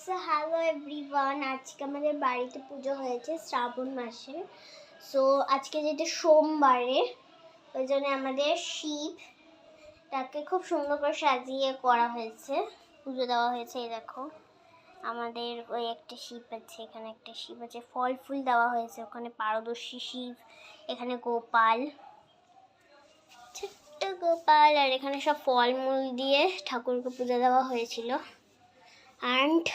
So hello everyone, আজকে আমাদের বাড়িতে পুজো হয়েছে শ্রাবণ মাসে। সো আজকে যেটা সোমবারে, ওই জন্য আমাদের শিবটাকে খুব সুন্দর করে সাজিয়ে করা হয়েছে, পুজো দেওয়া হয়েছে। এই দেখো আমাদের ওই একটা শিব আছে, এখানে একটা শিব আছে, ফল ফুল দেওয়া হয়েছে, ওখানে পারদর্শী শিব, এখানে গোপাল, ছোট্ট গোপাল, আর এখানে সব ফলমূল দিয়ে ঠাকুরকে পুজো দেওয়া হয়েছিল। অ্যান্ড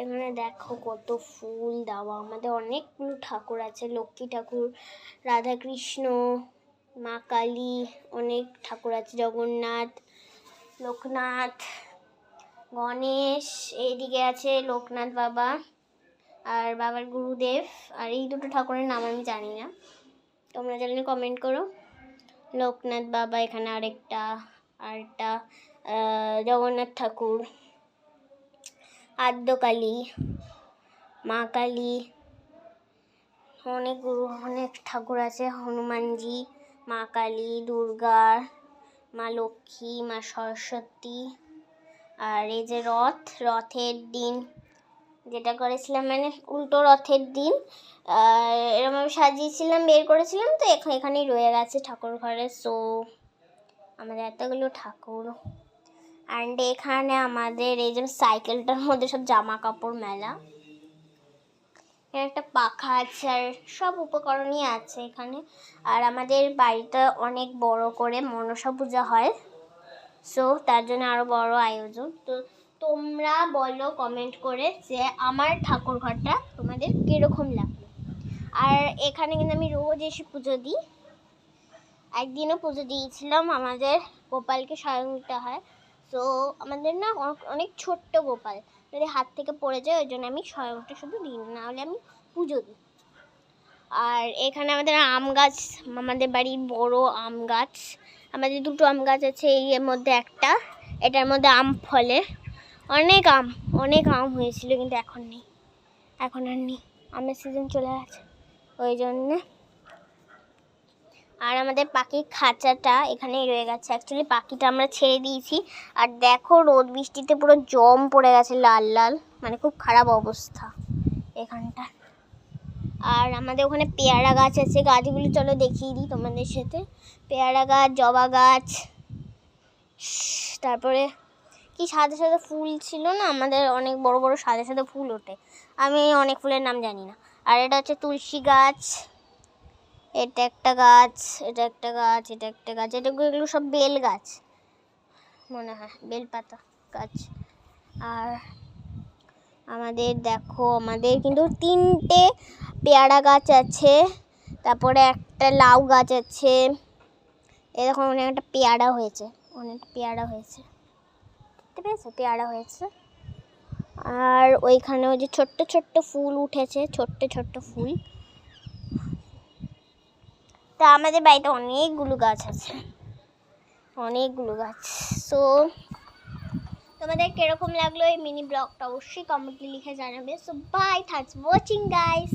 এখানে দেখো কত ফুল দেওয়া, আমাদের অনেকগুলো ঠাকুর আছে, লক্ষ্মী ঠাকুর, রাধাকৃষ্ণ, মা কালী, অনেক ঠাকুর আছে, জগন্নাথ, লোকনাথ, গণেশ, এইদিকে আছে লোকনাথ বাবা আর বাবার গুরুদেব। আর এই দুটো ঠাকুরের নাম আমি জানি না, তোমরা জানলে কমেন্ট করো। লোকনাথ বাবা, এখানে আরেকটা জগন্নাথ ঠাকুর, আদ্যকালী, মা কালী, অনেক ঠাকুর আছে, হনুমানজি, মা কালী, দুর্গা, মা লক্ষ্মী, মা সরস্বতী। আর এই যে রথের দিন যেটা করেছিলাম, মানে উল্টো রথের দিন এরকম আমি সাজিয়েছিলাম, বের করেছিলাম, তো এখানেই রয়ে গেছে ঠাকুর ঘরে। সো আমাদের এতগুলো ঠাকুর। অ্যান্ড এখানে আমাদের এই যে সাইকেলটার মধ্যে সব জামা কাপড় মেলা, এখানে একটা পাখা আছে, আর সব উপকরণই আছে এখানে। আর আমাদের বাড়িটা অনেক বড় করে মনসা পূজা হয়, সো তার জন্য আরও বড় আয়োজন। তো তোমরা বলো কমেন্ট করে যে আমার ঠাকুর ঘরটা তোমাদের কীরকম লাগলো। আর এখানে কিন্তু আমি রোজ এসে পুজো দিই, একদিনও পুজো দিয়েছিলাম, আমাদের গোপালকে স্বয়ং দিতে হয়। তো আমাদের না অনেক ছোট্ট গোপাল, যদি হাত থেকে পড়ে যায় ওই জন্য আমি স্বয়ংটা শুধু দিই, না হলে আমি পুজো দিই। আর এখানে আমাদের আম গাছ, আমাদের বাড়ির বড় আম গাছ, আমাদের দুটো আম গাছ আছে, এর মধ্যে একটা, এটার মধ্যে আম ফলে, অনেক আম হয়েছিল, কিন্তু এখন আর নেই, আমের সিজন চলে গেছে ওই জন্যে। আর আমাদের পাখির খাঁচাটা এখানেই রয়ে গেছে, অ্যাকচুয়ালি পাখিটা আমরা ছেড়ে দিয়েছি। আর দেখো রোদ বৃষ্টিতে পুরো জম পড়ে গেছে, লাল, মানে খুব খারাপ অবস্থা এখানটা। আর আমাদের ওখানে পেয়ারা গাছ আছে, গাছগুলো চলো দেখিয়ে দিই তোমাদের সাথে। পেয়ারা গাছ, জবা গাছ, তারপরে কি সাদা সাদা ফুল ছিল না, আমাদের অনেক বড় বড় সাদা সাদা ফুল ওঠে, আমি অনেক ফুলের নাম জানি না। আর এটা হচ্ছে তুলসী গাছ, এটা একটা গাছ, এটা একটা গাছ, এগুলো সব বেল গাছ মনে হয়, বেলপাতা গাছ। আর আমাদের দেখো, আমাদের কিন্তু 3টে পেয়ারা গাছ আছে, তারপরে একটা লাউ গাছ আছে, এরকম অনেকটা পেয়ারা হয়েছে, দেখতে পেয়েছো, পেয়ারা হয়েছে। আর ওইখানে ওই যে ছোট্ট ছোট্ট ফুল উঠেছে, ছোট্ট ফুল। তা আমাদের বাড়িতে অনেকগুলো গাছ আছে, সো তোমাদের কিরকম লাগলো এই মিনি ব্লগটা অবশ্যই কমেন্টে লিখে জানাবে। So bye, thanks for watching guys.